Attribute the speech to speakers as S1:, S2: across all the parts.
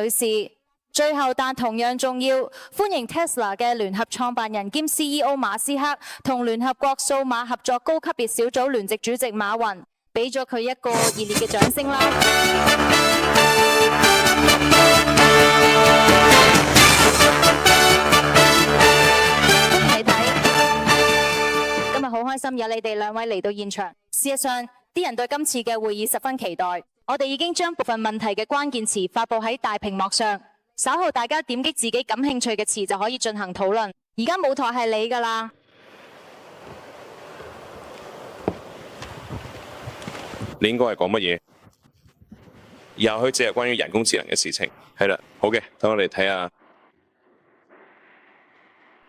S1: 女士。最後但同樣重要，歡迎 Tesla 嘅聯合創辦人兼 CEO 馬斯克同聯合國數碼合作高級別小組聯席主席馬雲，俾咗佢一個熱烈嘅掌聲啦！歡迎你睇，今日好開心有你哋兩位嚟到現場。事實上，啲人對今次嘅會議十分期待。我哋已經將部分問題嘅關鍵詞發佈喺大屏幕上。稍後大家點擊自己感興趣嘅詞就可以進行討論。而家舞台係你㗎啦。
S2: 你應該係講乜嘢？然後佢只係關於人工智能嘅事情。係啦，好嘅，等我哋睇下。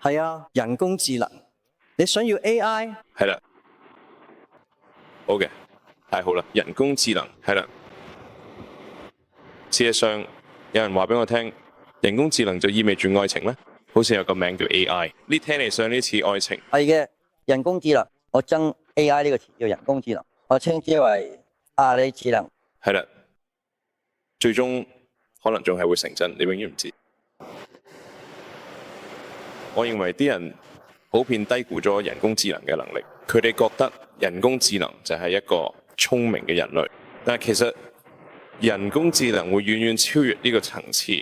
S3: 係啊，人工智能。你想要 AI？
S2: 係啦，好嘅，太好啦，人工智能係啦。事實上，有人話俾我聽，人工智能就意味住愛情咩？好似有個名叫 AI，呢聽嚟上呢似愛情。
S3: 係嘅，人工智能，我憎 AI 呢個詞叫人工智能，我稱之為阿里智能。
S2: 係啦，最終可能仲係會成真，你永遠唔知。我認為啲人普遍低估咗人工智能嘅能力，佢哋覺得人工智能就係一個聰明嘅人類，但係其實人工智能會遠遠超越呢個層次，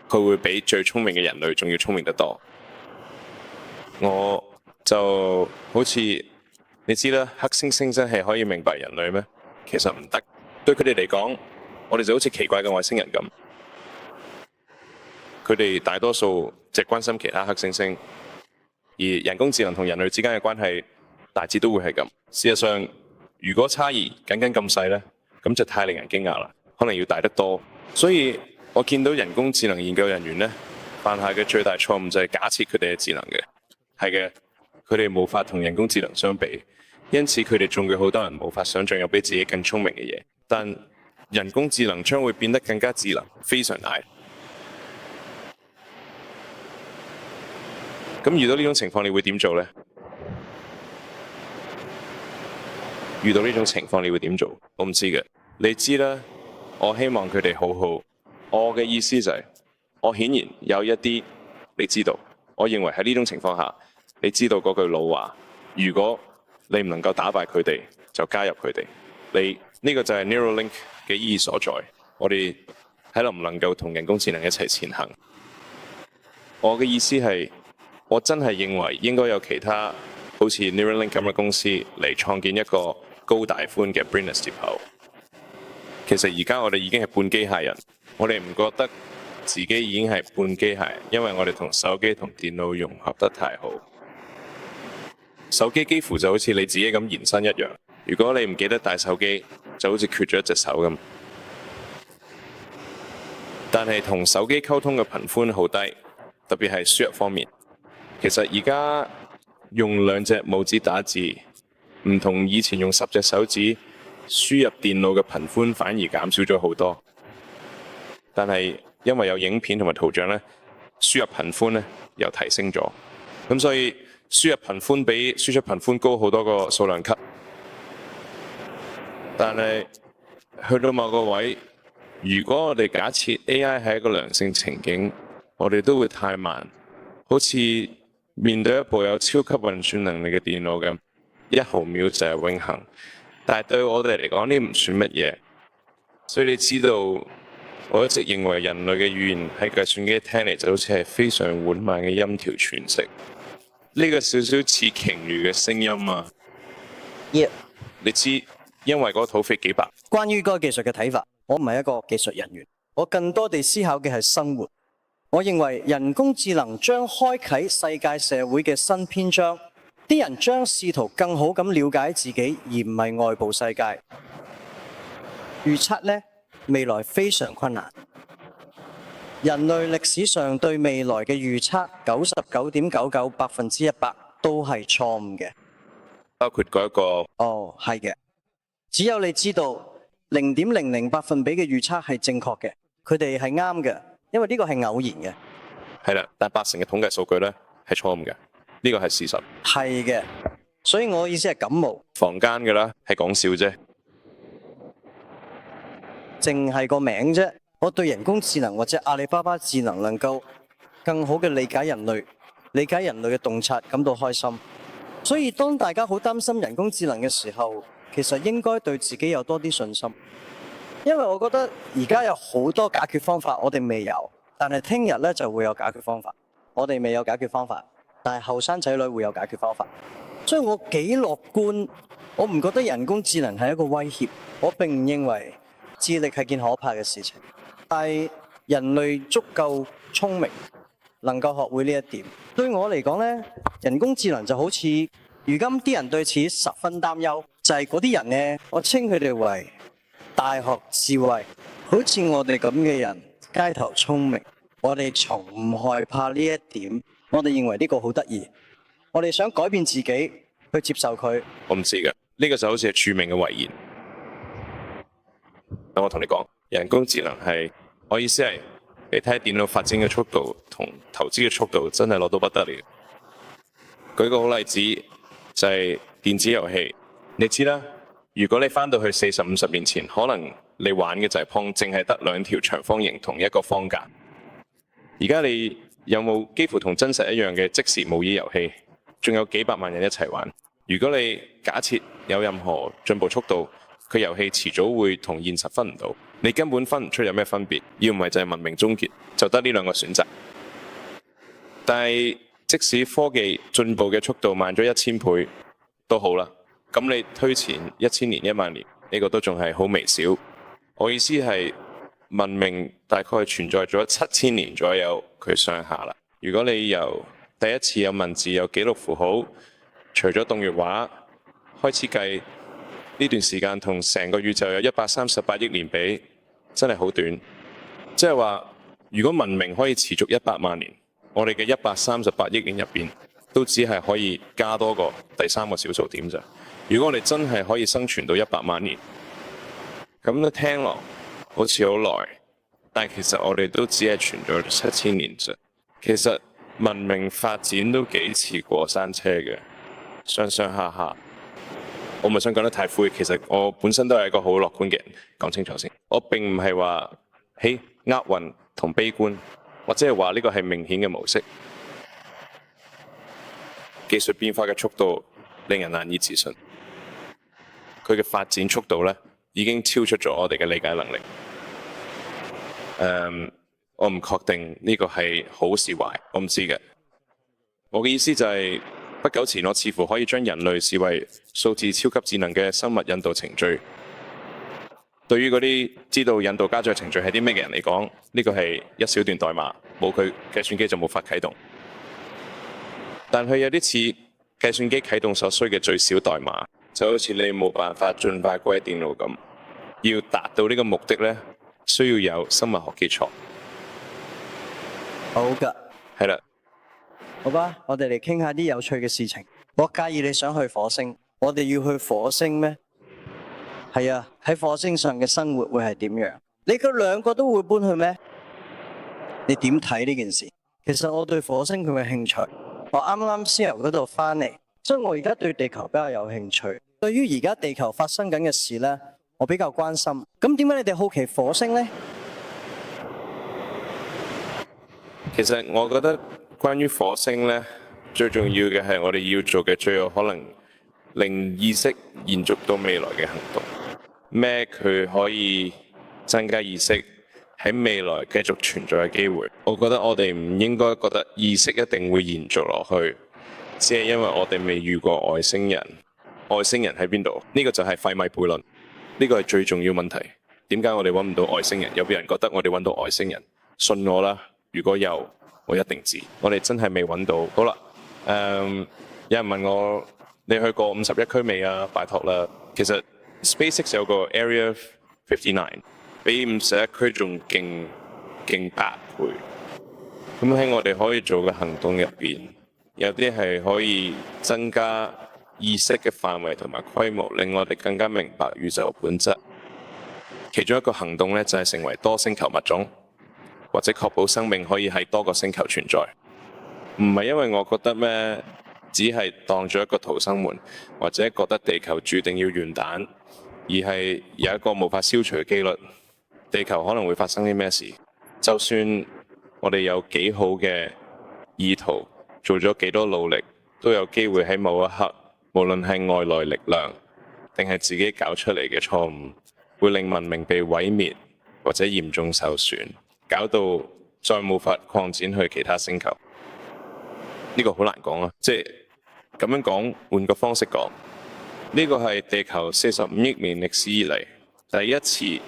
S2: 佢會比最聰明嘅人類仲要聰明得多。我就好似你知啦，黑猩猩真係可以明白人類咩？其實唔得。對佢哋嚟講，我哋就好似奇怪嘅外星人咁。佢哋大多數只關心其他黑猩猩，而人工智能同人類之間嘅關係大致都會係咁。事實上，如果差異僅僅咁細呢，咁就太令人驚訝啦。可能要大得多，所以我見到人工智能研究人員呢，犯下嘅最大錯誤就係假設佢哋係智能嘅。係嘅，佢哋無法同人工智能相比，因此佢哋中嘅好多人無法想像有比自己更聰明嘅嘢。但人工智能將會變得更加智能，非常大。咁遇到呢種情況，你會點做呢？遇到呢種情況，你會點做？我唔知嘅，你知啦。我希望佢哋好好。我嘅意思就係，我顯然有一啲你知道。我認為喺呢種情況下，你知道嗰句老話：如果你唔能夠打敗佢哋，就加入佢哋。呢個就係 Neuralink 嘅意義所在。我哋睇能唔能夠同人工智能一齊前行。我嘅意思係，我真係認為應該有其他好似 Neuralink 咁嘅公司嚟創建一個高大寬嘅 Brainless 接口。其實而家我哋已經係半機械人，我哋唔覺得自己已經係半機械人，因為我哋同手機同電腦融合得太好。手機幾乎就好似你自己咁延伸一樣，如果你唔記得帶手機，就好似缺咗一隻手咁。但係同手機溝通嘅頻寬好低，特別係輸入方面。其實而家用2隻拇指打字，唔同以前用10隻手指輸入電腦嘅頻寬反而減少咗好多，但係因為有影片同埋圖像咧，輸入頻寬咧又提升咗，咁所以輸入頻寬比輸出頻寬高好多個數量級。但係去到某個位，如果我哋假設 AI 係一個良性情景，我哋都會太慢，好似面對一部有超級運算能力嘅電腦咁，1毫秒就係永恆。但係對我哋嚟講，呢唔算乜嘢。所以你知道，我一直認為人類嘅語言喺計算機聽嚟就好似係非常緩慢嘅音調傳譯。呢個少少似鯨魚嘅聲音啊！
S3: Yeah.
S2: 你知，因為嗰套飛幾百。
S3: 關於該技術嘅睇法，我唔係一個技術人員，我更多地思考嘅係生活。我認為人工智能將開啟世界社會嘅新篇章。啲人將試圖更好咁了解自己，而唔係外部世界。預測呢，未來非常困難。人類歷史上對未來嘅預測99.99%都係錯誤嘅。
S2: 包括嗰一個。
S3: 哦，係嘅。只有你知道0.00%嘅預測係正確嘅，佢哋係啱嘅，因為呢個係偶然嘅。
S2: 係啦，但80%嘅統計數據呢係錯誤嘅。呢個係事實。
S3: 係嘅，所以我意思係感冒。
S2: 坊間嘅啦，係講笑啫。
S3: 淨係個名啫，我對人工智能或者阿里巴巴智能能夠更好嘅理解人類嘅洞察感到開心。所以當大家好擔心人工智能嘅時候，其實應該對自己有多啲信心。因為我覺得而家有好多解決方法我哋未有，但係聽日咧就會有解決方法。我哋未有解決方法，但係後生仔女會有解決方法。所以我幾樂觀，我唔覺得人工智能係一個威脅，我並唔認為智力係件可怕嘅事情。但係人類足夠聰明，能夠學會呢一點。對我嚟講呢，人工智能就好似如今啲人對此十分擔憂，就係嗰啲人呢，我稱佢哋為大學智慧，好似我哋咁嘅人，街頭聰明，我哋從唔害怕呢一點，我哋認為呢個好得意，我哋想改變自己去接受佢。
S2: 我唔知㗎，呢個就好似係著名嘅遺言。等我同你講，人工智能係，我意思係，你睇下電腦發展嘅速度同投資嘅速度真係攞到不得了。舉個好例子就係電子遊戲，你知啦，如果你翻到去40、50年前，可能你玩嘅就係Pong，淨係得2條長方形同一個方格。而家你有冇幾乎同真實一樣嘅即時模擬遊戲？仲有幾百萬人一齊玩。如果你假設有任何進步速度，佢遊戲遲早會同現實分唔到，你根本分唔出有咩分別。要唔係就係文明終結，就得呢兩個選擇。但係即使科技進步嘅速度慢咗1000倍都好啦，咁你推前1000年、10000年，呢個都仲係好微小。我意思係文明大概存在咗7000年左右，佢上下啦。如果你由第一次有文字有記錄符號，除咗動畫畫開始計，呢段時間同成個宇宙有138億年比，真係好短。即係話，如果文明可以持續100萬年，我哋嘅138億年入邊，都只係可以加多個第3個小數點咋。如果我哋真係可以生存到100萬年，咁都聽落好似好耐，但其實我哋都只係存咗7000年咋。其實文明發展都幾似過山車嘅，上上下下。我唔係想講得太灰，其實我本身都係一個好樂觀嘅人，講清楚先。我並唔係話喺厄運同悲觀，或者係話呢個係明顯嘅模式。技術變化嘅速度令人難以置信，佢嘅發展速度咧已經超出咗我哋嘅理解能力。我唔確定呢個係好是壞，我唔知嘅。我嘅意思就係，不久前我似乎可以將人類視為數字超級智能嘅生物引導程序。對於嗰啲知道引導加載程序係啲咩嘅人嚟講，呢個係一小段代碼，冇佢計算機就冇法啟動。但佢有啲似計算機啟動所需嘅最小代碼，就好似你冇辦法進化過電腦咁。要達到呢個目的呢，需要有生物學基礎。
S3: 好㗎，
S2: 係啦。
S3: 好吧，我哋嚟傾下啲有趣嘅事情。我介意你想去火星，我哋要去火星咩？係啊，喺火星上嘅生活會係點樣？你嗰兩個都會搬去咩？你點睇呢件事？其實我對火星佢嘅興趣，我啱啱先由嗰度翻嚟，所以我而家對地球比較有興趣。對於而家地球發生緊嘅事呢，我比較關心。咁點解你哋好奇火星呢？
S2: 其實我覺得關於火星呢，最重要嘅係我哋要做嘅最有可能令意識延續到未來嘅行動。咩佢可以增加意識喺未來繼續存在嘅機會？我覺得我哋唔應該覺得意識一定會延續落去，只係因為我哋未遇過外星人。外星人喺邊度？呢個就係費米悖論。呢個係最重要問題。點解我哋揾唔到外星人？有冇人覺得我哋揾到外星人？信我啦，如果有，我一定知。我哋真係未揾到。好啦，有人問我你去過51區未啊？拜託啦。其實 SpaceX 有個 Area 59，比51區仲勁8倍。咁喺我哋可以做嘅行動入邊，有啲係可以增加意識嘅範圍同埋規模，令我哋更加明白宇宙本質。其中一個行動咧，就係成為多星球物種，或者確保生命可以喺多個星球存在。唔係因為我覺得咩，只係當咗一個逃生門，或者覺得地球注定要完蛋，而係有一個無法消除嘅機率。地球可能會發生啲咩事。就算我哋有幾好嘅意圖，做咗幾多努力，都有機會喺某一刻，無論係外來力量定係自己搞出嚟嘅錯誤，會令文明被毀滅或者嚴重受損，搞到再冇法擴展去其他星球。呢個好難講啊，即係咁樣講，換個方式講，呢個係地球45億年歷史以嚟第一次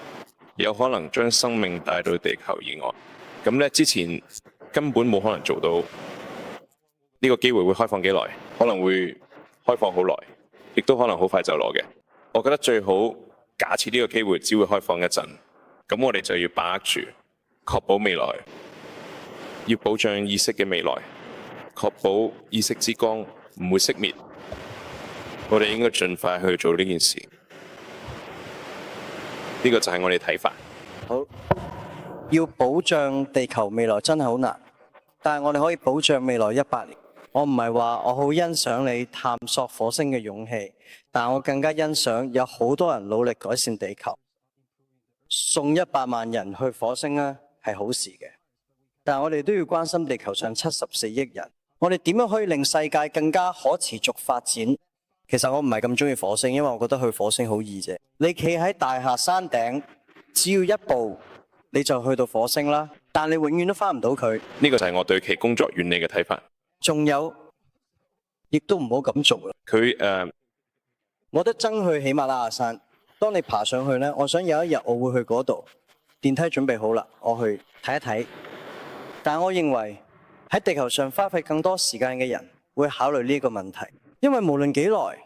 S2: 有可能將生命帶到地球以外。咁咧之前根本冇可能做到。呢個機會會開放幾耐？可能會開放好耐，亦都可能好快就攞嘅。我覺得最好假設呢個機會只會開放一陣，咁我哋就要把握住，確保未來，要保障意識嘅未來，確保意識之光唔會熄滅。我哋應該盡快去做呢件事。呢個就係我哋睇法。
S3: 好，要保障地球未來真係好難，但係我哋可以保障未來100年。我唔係話我好欣賞你探索火星嘅勇氣，但我更加欣賞有好多人努力改善地球。送100萬人去火星呢係好事嘅，但我哋都要關心地球上74億人。我哋點樣可以令世界更加可持續發展？其實我唔係咁中意火星，因為我覺得去火星好易啫。你企喺大廈山頂，只要一步你就去到火星啦，但你永遠都翻唔到佢。
S2: 呢個就係我對其工作原理嘅睇法。
S3: 仲有，亦都唔好咁做啦。我覺得爭去喜馬拉雅山。當你爬上去呢，我想有一日我會去嗰度，電梯準備好啦，我去睇一睇。但我認為喺地球上花費更多時間嘅人會考慮呢個問題，因為無論幾耐，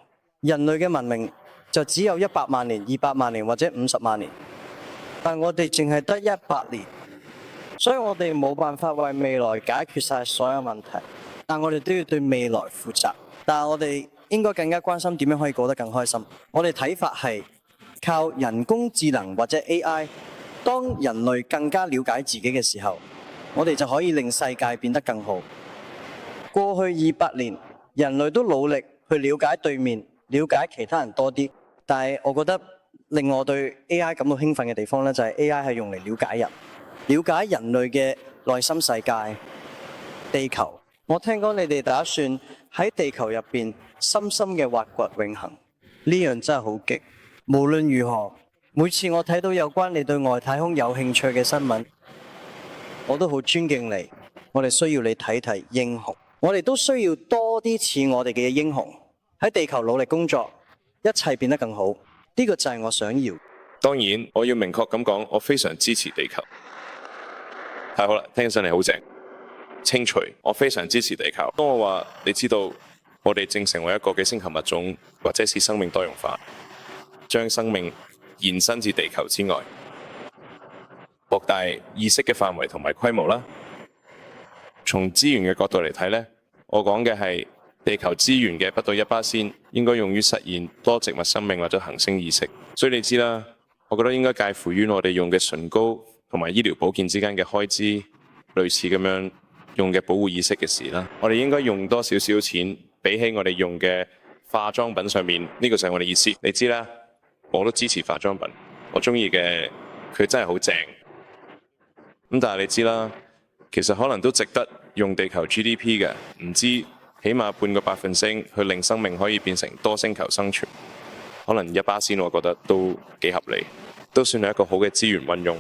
S3: 人類嘅文明就只有100萬年、200萬年或者50萬年，但我哋淨係得100年，所以我哋冇辦法為未來解決晒所有問題。但我哋都要對未來負責，但係我哋應該更加關心點樣可以過得更開心。我哋睇法係靠人工智能或者 AI， 當人類更加了解自己嘅時候，我哋就可以令世界變得更好。過去200年，人類都努力去了解對面，了解其他人多啲，但係我覺得令我對 AI 感到興奮嘅地方呢，就係 AI 係用嚟了解人，了解人類嘅內心世界、地球。我聽講你哋打算喺地球入邊深深嘅挖掘永恆，呢樣真係好激。無論如何，每次我睇到有關你對外太空有興趣嘅新聞，我都好尊敬你。我哋需要你睇睇英雄，我哋都需要多啲似我哋嘅英雄喺地球努力工作，一切變得更好。呢個就係我想要。
S2: 當然，我要明確咁講，我非常支持地球。太好啦，聽起上嚟好正。清除，我非常支持地球。當我話你知道，我哋正成為一個嘅星球物種，或者是生命多樣化，將生命延伸至地球之外，擴大意識嘅範圍同埋規模啦。從資源嘅角度嚟睇呢，我講嘅係地球資源嘅不到1%，應該用於實現多植物生命或者恆星意識。所以你知啦，我覺得應該介乎於我哋用嘅唇膏同埋醫療保健之間嘅開支，類似咁樣用嘅保護意識嘅事啦，我哋應該用多少少錢，比起我哋用嘅化妝品上面，呢個就係我哋意思。你知啦，我都支持化妝品，我中意嘅佢真係好正。咁但係你知啦，其實可能都值得用地球 GDP 嘅，唔知起碼半個百分星去令生命可以變成多星球生存，可能1%我覺得都幾合理，都算係一個好嘅資源運用。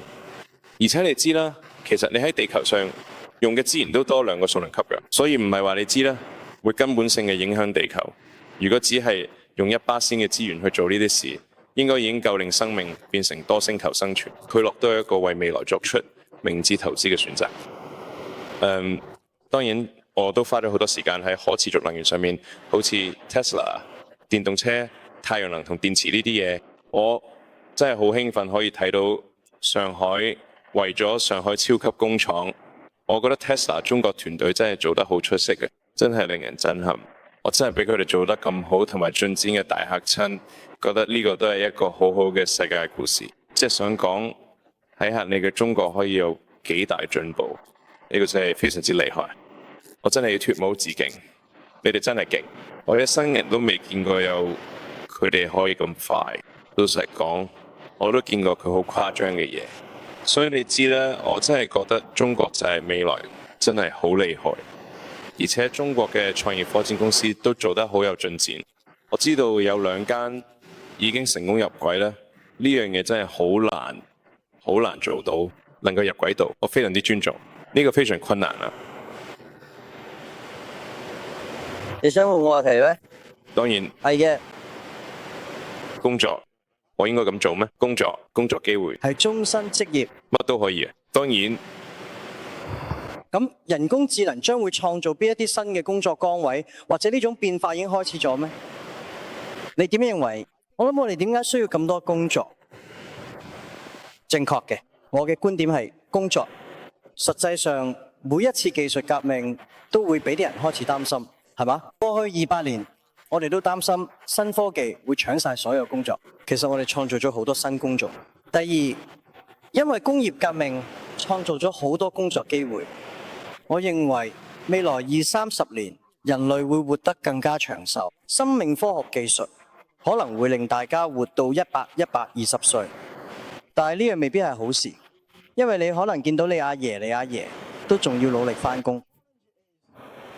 S2: 而且你知啦，其實你喺地球上用嘅資源都多2個數量級嘅，所以唔係話你知啦，會根本性嘅影響地球。如果只係用1%嘅資源去做呢啲事，應該已經夠令生命變成多星球生存。佢落都係一個為未來作出明智投資嘅選擇。當然我都花咗好多時間喺可持續能源上面，好似 Tesla、電動車、太陽能同電池呢啲嘢，我真係好興奮可以睇到上海為咗上海超級工廠。我覺得 Tesla 中國團隊真係做得好出色嘅，真係令人震撼。我真係俾佢哋做得咁好同埋進展嘅大嚇親，覺得呢個都係一個好好嘅世界故事。即係想講睇下你嘅中國可以有幾大進步，呢個真係非常之厲害。我真係要脫帽致敬，你哋真係勁。我一生人都未見過有佢哋可以咁快。老實講，我都見過佢好誇張嘅嘢，所以你知啦，我真係覺得中國就係未來真係好厲害，而且中國嘅創業科技公司都做得好有進展。我知道有2間已經成功入軌啦，呢樣嘢真係好難做到，能夠入軌道，我非常之尊重。呢個非常困難啊！
S3: 你想換話題咩？
S2: 當然
S3: 係嘅，
S2: 工作我應該咁做咩？工作機會
S3: 係終身職業，
S2: 乜都可以啊。當然
S3: 咁人工智能將會創造邊一啲新嘅工作崗位，或者呢種變化已經開始咗咩？你點認為？我諗我哋點解需要咁多工作？正確嘅，我嘅觀點係工作。實際上每一次技術革命都會俾啲人開始擔心，係嘛？過去200年，我哋都擔心新科技會搶晒所有工作。其實我哋創造咗好多新工作。第二，因為工業革命創造咗好多工作機會。我認為未來20-30年，人類會活得更加長壽。生命科學技術可能會令大家活到100、120歲，但係呢樣未必係好事，因為你可能見到你阿爺都仲要努力返工。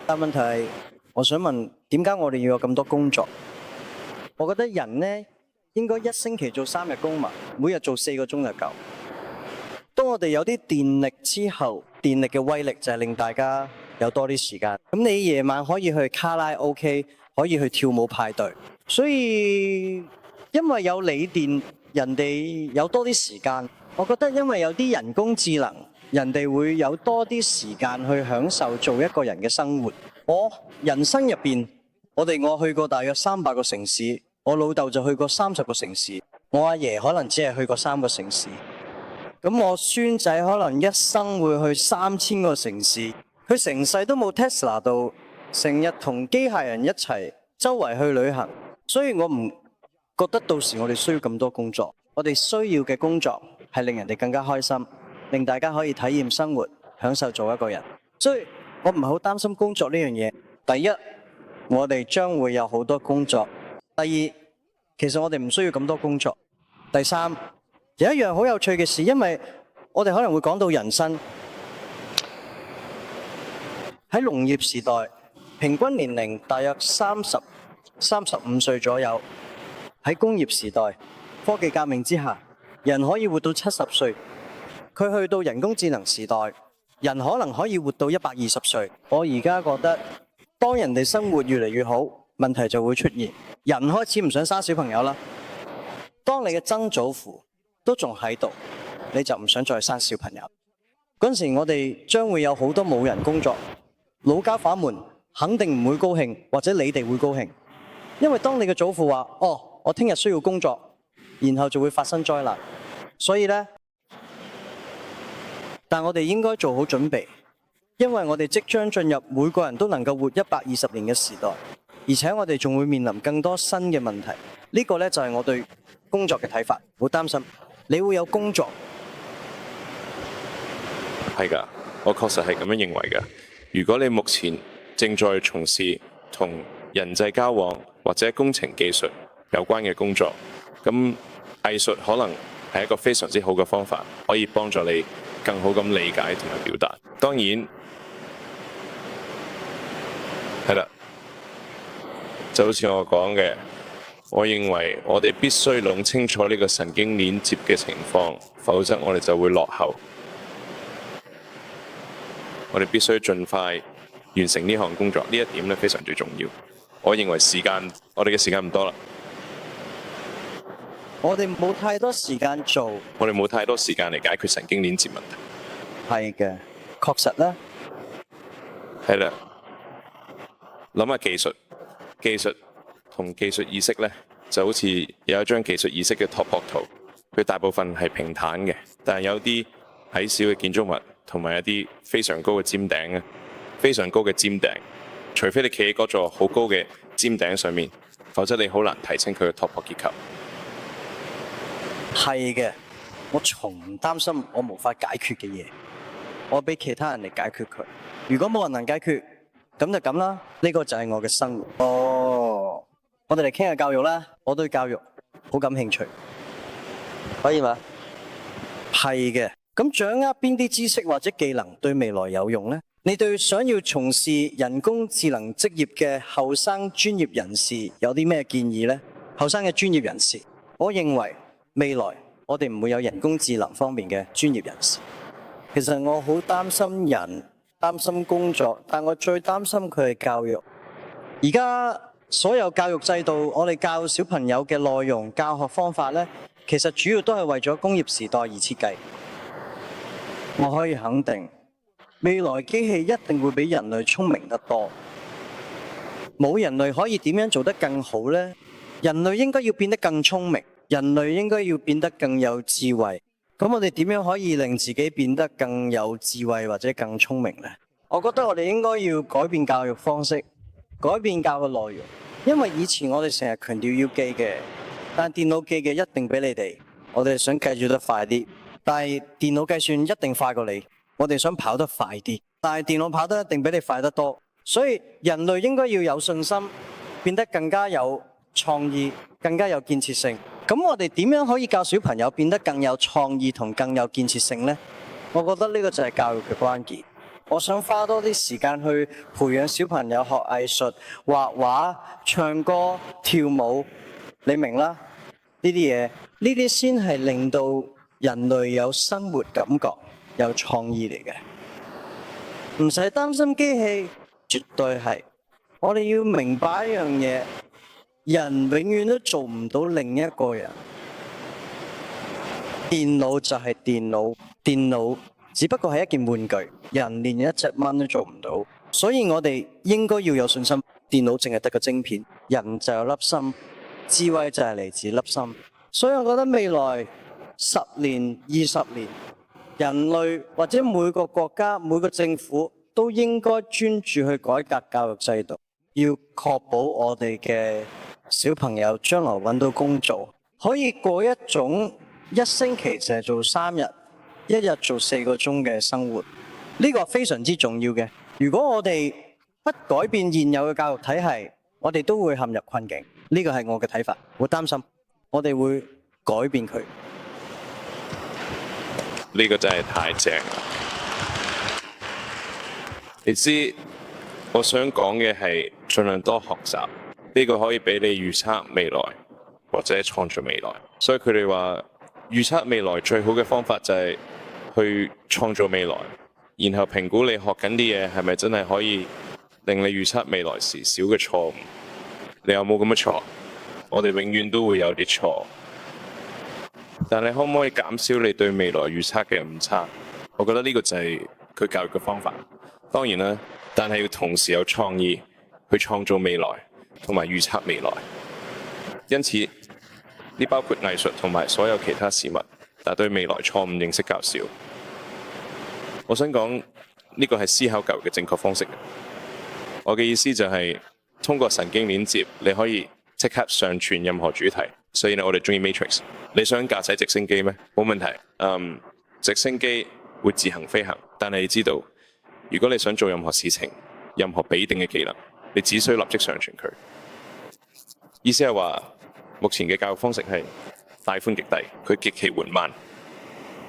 S3: 但問題係，我想問點解我哋要有咁多工作？我覺得人呢應該1星期做3日公民，每日做4個鐘就夠。當我哋有啲電力之後，電力嘅威力就係令大家有多啲時間。咁你夜晚可以去卡拉 OK， 可以去跳舞派對。所以因為有鋰電，人哋有多啲時間。我覺得因為有啲人工智能，人哋會有多啲時間去享受做一個人嘅生活。我人生入邊，我去過大約300個城市，我老豆就去過30個城市，我阿爺可能只係去過3個城市。咁我孫仔可能一生會去3000個城市，佢成世都冇 Tesla 到，成日同機械人一齊周圍去旅行。所以我唔覺得到時我哋需要咁多工作，我哋需要嘅工作係令人哋更加開心，令大家可以體驗生活，享受做一個人。所以我唔係好擔心工作呢樣嘢。第一，我哋將會有好多工作；第二，其實我哋唔需要咁多工作；第三，有一樣好有趣嘅事，因為我哋可能會講到人生喺農業時代，平均年齡大約35歲左右。喺工業時代，科技革命之下，人可以活到70歲。佢去到人工智能時代，人可能可以活到120歲。我而家覺得，當人哋生活越嚟越好，問題就會出現。人開始唔想生小朋友啦。當你嘅曾祖父都仲喺度，你就唔想再生小朋友。嗰陣時，我哋將會有好多冇人工作，老家反們肯定唔會高興，或者你哋會高興。因為當你嘅祖父話：哦，我聽日需要工作，然後就會發生災難。所以呢，但我哋應該做好準備，因為我哋即將進入每個人都能夠活120年嘅時代，而且我哋仲會面臨更多新嘅問題。呢個呢，就係我對工作嘅睇法。唔好擔心，你會有工作。
S2: 係㗎，我確實係咁樣認為㗎。如果你目前正在從事同人際交往或者工程技術有關嘅工作，咁藝術可能係一個非常之好嘅方法，可以幫助你更好咁理解同埋表達。當然，係啦，就好似我講嘅，我認為我哋必須弄清楚呢個神經鏈接嘅情況，否則我哋就會落後。我哋必須盡快完成呢項工作，呢一點咧非常之重要。我認為我哋嘅時間唔多啦。
S3: 我哋冇太多時間做。
S2: 我哋冇太多時間嚟解決神經鏈接問題。
S3: 係嘅，確實啦。
S2: 係啦，諗下技術同技術意識咧，就好似有一張技術意識嘅拓撲圖，佢大部分係平坦嘅，但係有啲矮小嘅建築物同埋一啲非常高嘅尖頂啊，非常高嘅尖頂。除非你企喺嗰座好高嘅尖頂上面，否則你好難提升佢嘅拓撲結構。
S3: 係嘅，我從唔擔心我無法解決嘅嘢，我俾其他人嚟解決佢。如果冇人能解決，咁就咁啦。呢個就係我嘅生活。哦，我哋嚟傾下教育啦。我對教育好感興趣，可以嘛？係嘅。咁掌握邊啲知識或者技能對未來有用呢？你對想要從事人工智能職業嘅後生專業人士有啲咩建議呢？後生嘅專業人士，我認為未來我哋唔會有人工智能方面嘅專業人士。其實我好擔心人，擔心工作，但我最擔心佢係教育。而家所有教育制度，我哋教小朋友嘅內容、教學方法呢，其實主要都係為咗工業時代而設計。我可以肯定，未來機器一定會比人類聰明得多。冇人類可以點樣做得更好呢？人類應該要變得更聰明，人類應該要變得更有智慧。咁我哋點樣可以令自己變得更有智慧或者更聰明呢？我覺得我哋應該要改變教育方式，改變教嘅內容。因為以前我哋成日強調要記嘅，但電腦記嘅一定比你哋。我哋想計算得快啲，但係電腦計算一定快過你。我哋想跑得快啲，但係電腦跑得一定比你快得多。所以人類應該要有信心，變得更加有創意，更加有建設性。咁我哋點樣可以教小朋友變得更有創意同更有建設性呢？我覺得呢個就係教育嘅關鍵。我想花多啲時間去培養小朋友學藝術、畫畫、唱歌、跳舞，你明啦？呢啲嘢，呢啲先係令到人類有生活感覺、有創意嚟嘅。唔使擔心機器，絕對係。我哋要明白一樣嘢。人永遠都做唔到另一個人，電腦就係電腦，電腦只不過係一件玩具，人連一隻蚊都做唔到，所以我哋應該要有信心。電腦淨係得個晶片，人就有粒心，智慧就係嚟自粒心。所以我覺得未來10年、20年，人類或者每個國家、每個政府都應該專注去改革教育制度，要確保我哋嘅小朋友將來揾到工做，可以過一種一星期淨係做3日，一日做4個鐘嘅生活。呢個非常之重要嘅。如果我哋不改變現有嘅教育體系，我哋都會陷入困境。呢個係我嘅睇法，我擔心我哋會改變佢。
S2: 呢個真係太正啦！你知我想講嘅係盡量多學習。呢個可以俾你預測未來或者創造未來，所以佢哋話預測未來最好嘅方法就係去創造未來，然後評估你學緊啲嘢係咪真係可以令你預測未來時少嘅錯誤。你有冇咁嘅錯？我哋永遠都會有啲錯，但你可唔可以減少你對未來預測嘅誤差？我覺得呢個就係佢教育嘅方法。當然啦，但係要同時有創意去創造未來同埋預測未來，因此呢包括藝術同埋所有其他事物，但對未來錯誤認識較少。我想講呢個係思考教育嘅正確方式。我嘅意思就係通過神經鏈接，你可以即刻上傳任何主題。所以呢，我哋中意 Matrix。你想駕駛直升機咩？冇問題。直升機會自行飛行，但係你知道，如果你想做任何事情，任何俾定嘅技能，你只需立即上傳佢。意思係話，目前嘅教育方式係帶寬極低，佢極其緩慢。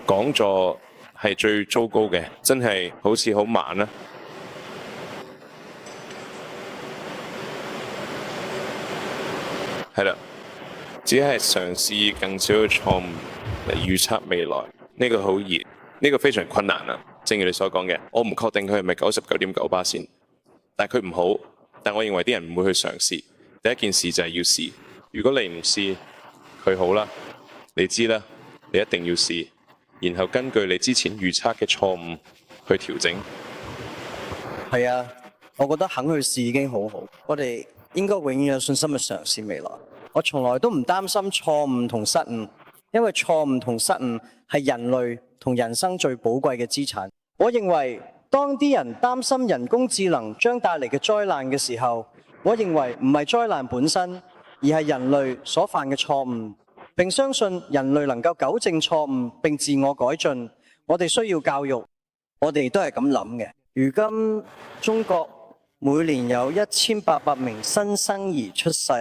S2: 講座係最糟糕嘅，真係好似好慢啦。係啦，只係嘗試更少嘅錯誤嚟預測未來，呢個好易，呢個非常困難啊。正如你所講嘅，我唔確定佢係咪99.9%先，但係佢唔好。但我認為啲人唔會去嘗試。第一件事就係要試。如果你唔試，佢好啦，你知啦，你一定要試，然後根據你之前預測嘅錯誤去調整。
S3: 係啊，我覺得肯去試已經好好。我哋應該永遠有信心去嘗試未來。我從來都唔擔心錯誤同失誤，因為錯誤同失誤係人類同人生最寶貴嘅資產。我認為當啲人擔心人工智能將帶嚟嘅災難嘅時候，我認為唔係災難本身，而係人類所犯嘅錯誤，並相信人類能夠糾正錯誤並自我改進。我哋需要教育，我哋都係咁諗嘅。如今中國每年有1800名新生兒出世，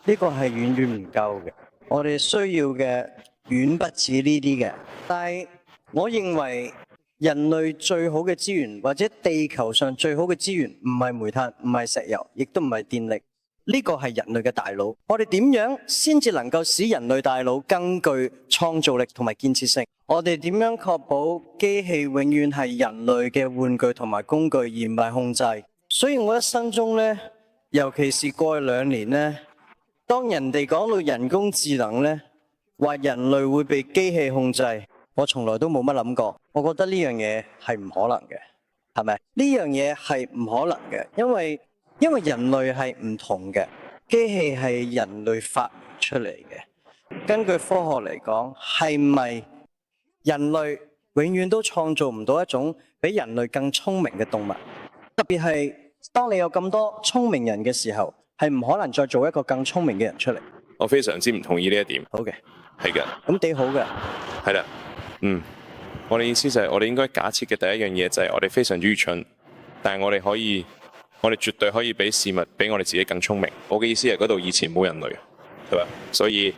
S3: 呢個係遠遠唔夠嘅。我哋需要嘅遠不止呢啲嘅。但係我認為人類最好嘅資源，或者地球上最好嘅資源，唔係煤炭，唔係石油，亦都唔係電力。呢個係人類嘅大腦。我哋點樣先至能夠使人類大腦更具創造力同埋建設性？我哋點樣確保機器永遠係人類嘅玩具同埋工具，而唔係控制？所以我一生中呢，尤其是過去2年呢，當人哋講到人工智能呢，話人類會被機器控制，我從來都冇乜諗過。我覺得呢樣嘢係唔可能嘅，係咪？呢樣嘢係唔可能嘅，因為人類係唔同嘅，機器係人類發明出嚟嘅。根據科學嚟講，係咪人類永遠都創造唔到一種比人類更聰明嘅動物？特別係當你有咁多聰明人嘅時候，係唔可能再做一個更聰明嘅人出嚟。
S2: 我非常之唔同意呢一點。
S3: 好嘅，
S2: 係嘅，
S3: 咁幾好嘅。
S2: 係啦，我哋意思就係我哋應該假設嘅第一樣嘢就係我哋非常之愚蠢，但係我哋絕對可以比事物比我哋自己更聰明。我嘅意思係嗰度以前冇人類，係嘛？所以